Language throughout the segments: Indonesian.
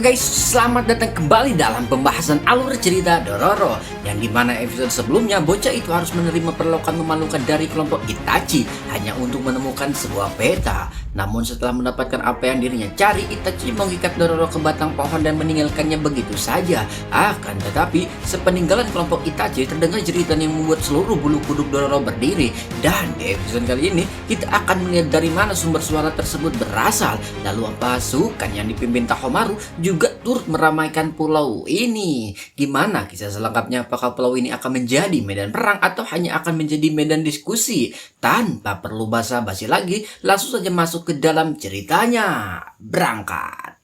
guys, selamat datang kembali dalam pembahasan alur cerita Dororo, yang dimana episode sebelumnya bocah itu harus menerima perlokan memalukan dari kelompok Itachi hanya untuk menemukan sebuah peta. Namun setelah mendapatkan apa yang dirinya cari, Itachi mengikat Dororo ke batang pohon dan meninggalkannya begitu saja. Akan tetapi, sepeninggalan kelompok Itachi terdengar jeritan yang membuat seluruh bulu kuduk Dororo berdiri. Dan di episode kali ini kita akan melihat dari mana sumber suara tersebut berasal, lalu apa pasukan yang dipimpin Tahomaru juga turut meramaikan pulau ini. Gimana kisah selengkapnya? Apakah pulau ini akan menjadi medan perang atau hanya akan menjadi medan diskusi? Tanpa perlu basa-basi lagi, langsung saja masuk ke dalam ceritanya. Berangkat.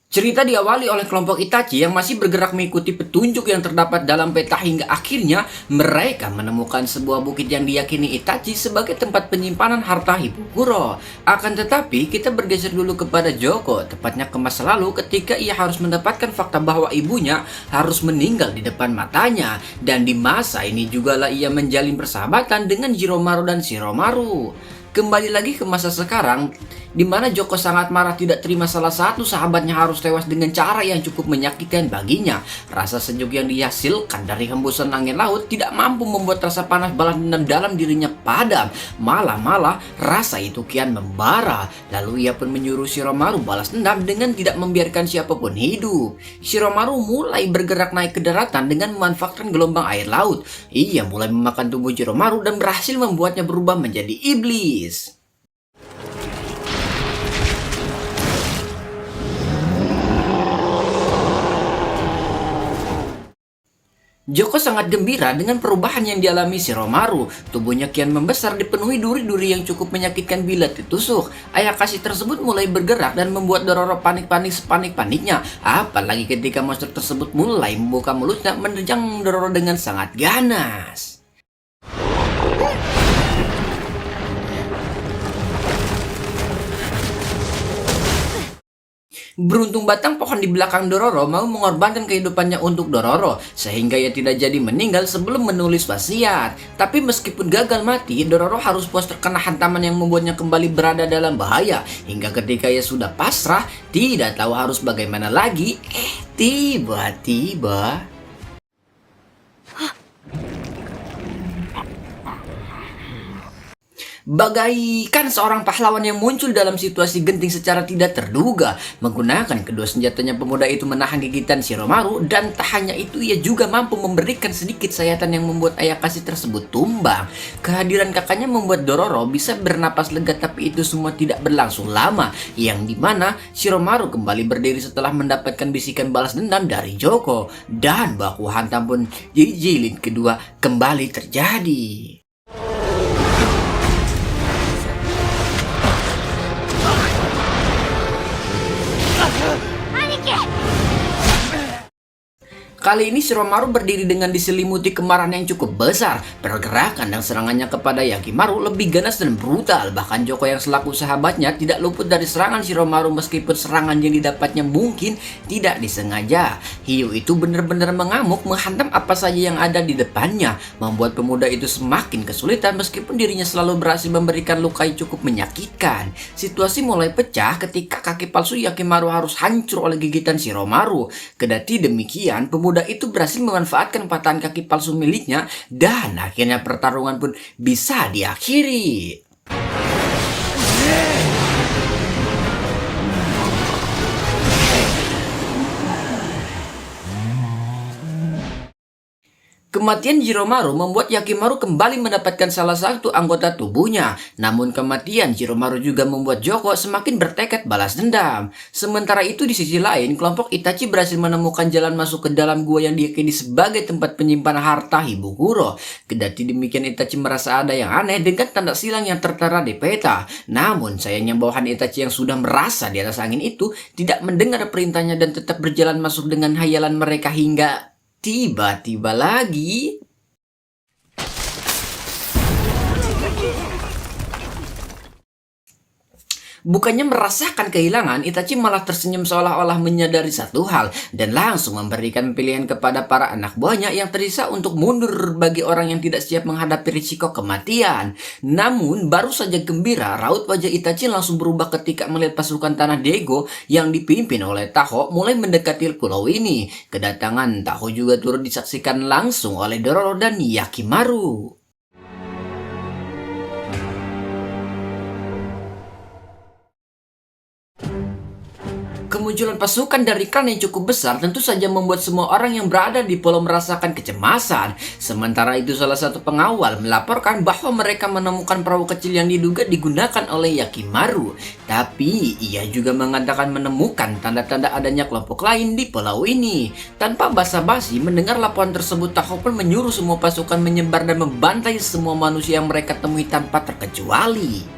Cerita diawali oleh kelompok Itachi yang masih bergerak mengikuti petunjuk yang terdapat dalam peta hingga akhirnya mereka menemukan sebuah bukit yang diyakini Itachi sebagai tempat penyimpanan harta Hibukuro. Akan tetapi kita bergeser dulu kepada Joko, tepatnya ke masa lalu ketika ia harus mendapatkan fakta bahwa ibunya harus meninggal di depan matanya. Dan di masa ini jugalah ia menjalin persahabatan dengan Jiromaru dan Shiromaru. Kembali lagi ke masa sekarang, di mana Joko sangat marah tidak terima salah satu sahabatnya harus tewas dengan cara yang cukup menyakitkan baginya. Rasa sejuk yang dihasilkan dari hembusan angin laut tidak mampu membuat rasa panas balas dendam dalam dirinya padam. Malah rasa itu kian membara. Lalu ia pun menyuruh Shiromaru balas dendam dengan tidak membiarkan siapapun hidup. Shiromaru mulai bergerak naik ke daratan dengan memanfaatkan gelombang air laut. Ia mulai memakan tubuh Shiromaru dan berhasil membuatnya berubah menjadi iblis. Joko sangat gembira dengan perubahan yang dialami Shiromaru. Tubuhnya kian membesar dipenuhi duri-duri yang cukup menyakitkan bila ditusuk. Ayakashi tersebut mulai bergerak dan membuat Dororo panik-panik sepanik-paniknya. Apalagi ketika monster tersebut mulai membuka mulutnya menerjang Dororo dengan sangat ganas. Beruntung batang pohon di belakang Dororo mau mengorbankan kehidupannya untuk Dororo, sehingga ia tidak jadi meninggal sebelum menulis wasiat. Tapi meskipun gagal mati, Dororo harus puas terkena hantaman yang membuatnya kembali berada dalam bahaya. Hingga ketika ia sudah pasrah, tidak tahu harus bagaimana lagi, tiba-tiba bagaikan seorang pahlawan yang muncul dalam situasi genting secara tidak terduga. Menggunakan kedua senjatanya, pemuda itu menahan gigitan Shiromaru, dan tak hanya itu, ia juga mampu memberikan sedikit sayatan yang membuat Ayakashi tersebut tumbang. Kehadiran kakaknya membuat Dororo bisa bernapas lega, tapi itu semua tidak berlangsung lama, yang dimana Shiromaru kembali berdiri setelah mendapatkan bisikan balas dendam dari Joko, dan baku hantam pun di jilid kedua kembali terjadi. Kali ini Shiromaru berdiri dengan diselimuti kemarahan yang cukup besar. Pergerakan dan serangannya kepada Yakimaru lebih ganas dan brutal. Bahkan Joko yang selaku sahabatnya tidak luput dari serangan Shiromaru meskipun serangan yang didapatnya mungkin tidak disengaja. Hiyu itu benar-benar mengamuk menghantam apa saja yang ada di depannya, membuat pemuda itu semakin kesulitan meskipun dirinya selalu berhasil memberikan luka yang cukup menyakitkan. Situasi mulai pecah ketika kaki palsu Yakimaru harus hancur oleh gigitan Shiromaru. Kendati demikian, pemuda itu berhasil memanfaatkan patahan kaki palsu miliknya dan akhirnya pertarungan pun bisa diakhiri. Kematian Jiromaru membuat Yakimaru kembali mendapatkan salah satu anggota tubuhnya. Namun kematian Jiromaru juga membuat Joko semakin bertekad balas dendam. Sementara itu di sisi lain, kelompok Itachi berhasil menemukan jalan masuk ke dalam gua yang diyakini sebagai tempat penyimpanan harta Hibukuro. Kendati demikian, Itachi merasa ada yang aneh dengan tanda silang yang tertera di peta. Namun sayangnya bawahan Itachi yang sudah merasa di atas angin itu tidak mendengar perintahnya dan tetap berjalan masuk dengan hayalan mereka hingga tiba-tiba lagi Bukannya merasakan kehilangan, Itachi malah tersenyum seolah-olah menyadari satu hal dan langsung memberikan pilihan kepada para anak buahnya yang tersisa untuk mundur bagi orang yang tidak siap menghadapi risiko kematian. Namun, baru saja gembira, raut wajah Itachi langsung berubah ketika melihat pasukan Tanah Dego yang dipimpin oleh Taho mulai mendekati pulau ini. Kedatangan Taho juga turut disaksikan langsung oleh Dororo dan Yakimaru. Kemunculan pasukan dari klan yang cukup besar tentu saja membuat semua orang yang berada di pulau merasakan kecemasan. Sementara itu salah satu pengawal melaporkan bahwa mereka menemukan perahu kecil yang diduga digunakan oleh Yakimaru. Tapi ia juga mengatakan menemukan tanda-tanda adanya kelompok lain di pulau ini. Tanpa basa-basi mendengar laporan tersebut, Taho pun menyuruh semua pasukan menyebar dan membantai semua manusia yang mereka temui tanpa terkecuali.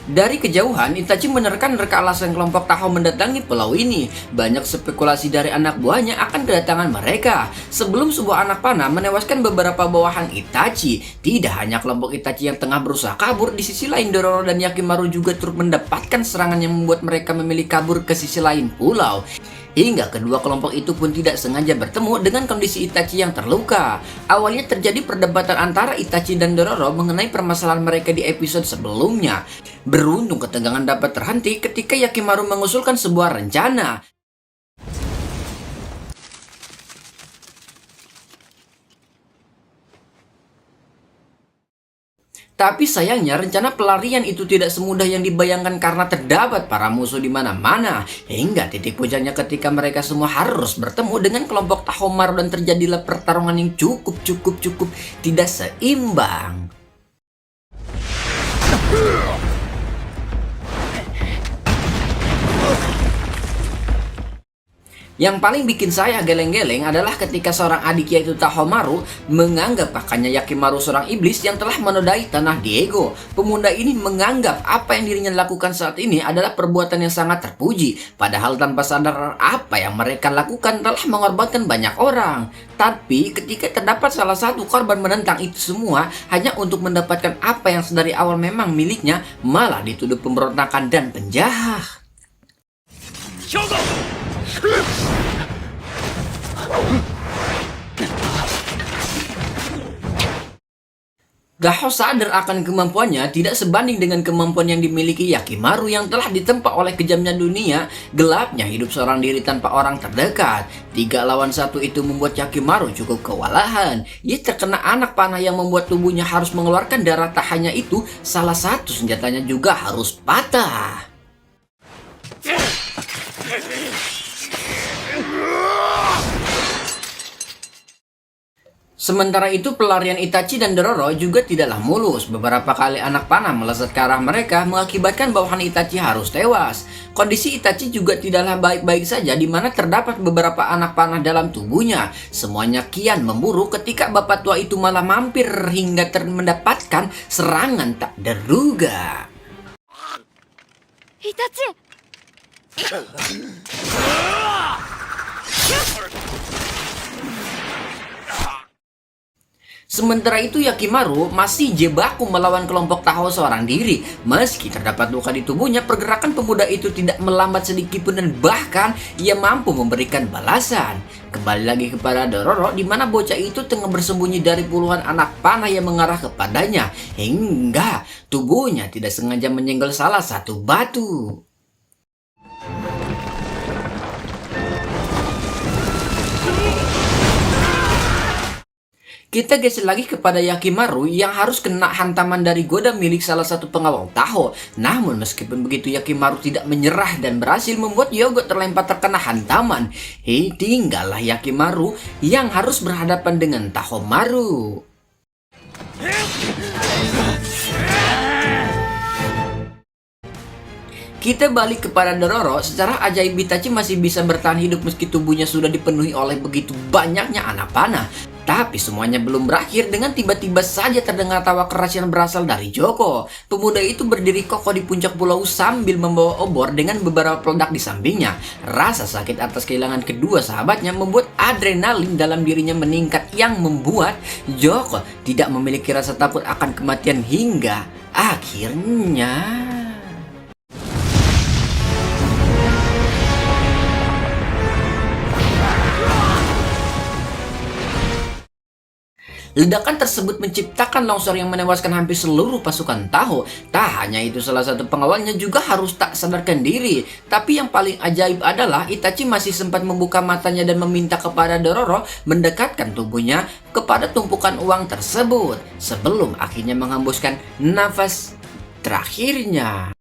Dari kejauhan, Itachi menerka-nerka alasan kelompok Taho mendatangi pulau ini. Banyak spekulasi dari anak buahnya akan kedatangan mereka. Sebelum sebuah anak panah menewaskan beberapa bawahan Itachi, tidak hanya kelompok Itachi yang tengah berusaha kabur, di sisi lain Dororo dan Yakimaru juga turut mendapatkan serangan yang membuat mereka memilih kabur ke sisi lain pulau. Hingga kedua kelompok itu pun tidak sengaja bertemu dengan kondisi Itachi yang terluka. Awalnya terjadi perdebatan antara Itachi dan Dororo mengenai permasalahan mereka di episode sebelumnya. Beruntung ketegangan dapat terhenti ketika Yakimaru mengusulkan sebuah rencana. Tapi sayangnya rencana pelarian itu tidak semudah yang dibayangkan karena terdapat para musuh di mana-mana. Hingga titik puncaknya ketika mereka semua harus bertemu dengan kelompok Tahomaru dan terjadilah pertarungan yang cukup tidak seimbang. Yang paling bikin saya geleng-geleng adalah ketika seorang adik yaitu Tahomaru menganggap kakaknya Yakimaru seorang iblis yang telah menodai Tanah Dego. Pemuda ini menganggap apa yang dirinya lakukan saat ini adalah perbuatan yang sangat terpuji. Padahal tanpa sadar apa yang mereka lakukan telah mengorbankan banyak orang. Tapi ketika terdapat salah satu korban menentang itu semua hanya untuk mendapatkan apa yang sedari awal memang miliknya, malah dituduh pemberontakan dan penjahat. Taho sadar akan kemampuannya tidak sebanding dengan kemampuan yang dimiliki Yakimaru yang telah ditempa oleh kejamnya dunia gelapnya hidup seorang diri tanpa orang terdekat. 3 lawan 1 itu membuat Yakimaru cukup kewalahan. Ia terkena anak panah yang membuat tubuhnya harus mengeluarkan darah. Tak hanya itu, salah satu senjatanya juga harus patah. Sementara itu pelarian Itachi dan Dororo juga tidaklah mulus. Beberapa kali anak panah melesat ke arah mereka mengakibatkan bawahan Itachi harus tewas. Kondisi Itachi juga tidaklah baik-baik saja di mana terdapat beberapa anak panah dalam tubuhnya. Semuanya kian memburu ketika bapak tua itu malah mampir hingga mendapatkan serangan tak terduga. Itachi! Sementara itu Yakimaru masih jebaku melawan kelompok Taho seorang diri. Meski terdapat luka di tubuhnya, pergerakan pemuda itu tidak melambat sedikitpun dan bahkan ia mampu memberikan balasan. Kembali lagi kepada Dororo di mana bocah itu tengah bersembunyi dari puluhan anak panah yang mengarah kepadanya hingga tubuhnya tidak sengaja menyenggol salah satu batu. Kita geser lagi kepada Yakimaru yang harus kena hantaman dari goda milik salah satu pengawal Taho. Namun meskipun begitu Yakimaru tidak menyerah dan berhasil membuat Hyogo terlempar terkena hantaman. Tinggallah Yakimaru yang harus berhadapan dengan Tahomaru. Kita balik kepada Dororo. Secara ajaib Itachi masih bisa bertahan hidup meski tubuhnya sudah dipenuhi oleh begitu banyaknya anak panah. Tapi semuanya belum berakhir dengan tiba-tiba saja terdengar tawa keras yang berasal dari Joko. Pemuda itu berdiri kokoh di puncak pulau sambil membawa obor dengan beberapa peledak di sampingnya. Rasa sakit atas kehilangan kedua sahabatnya membuat adrenalin dalam dirinya meningkat yang membuat Joko tidak memiliki rasa takut akan kematian hingga akhirnya... Ledakan tersebut menciptakan longsor yang menewaskan hampir seluruh pasukan Taho. Tak hanya itu, salah satu pengawalnya juga harus tak sadarkan diri. Tapi yang paling ajaib adalah Itachi masih sempat membuka matanya dan meminta kepada Dororo mendekatkan tubuhnya kepada tumpukan uang tersebut sebelum akhirnya menghembuskan nafas terakhirnya.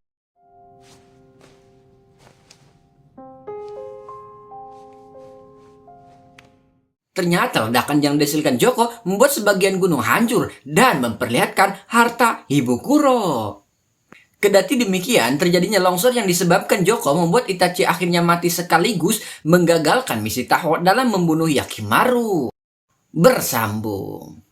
Ternyata ledakan yang dihasilkan Joko membuat sebagian gunung hancur dan memperlihatkan harta Hibukuro. Kedati demikian, terjadinya longsor yang disebabkan Joko membuat Itachi akhirnya mati sekaligus menggagalkan misi Taho dalam membunuh Yakimaru. Bersambung.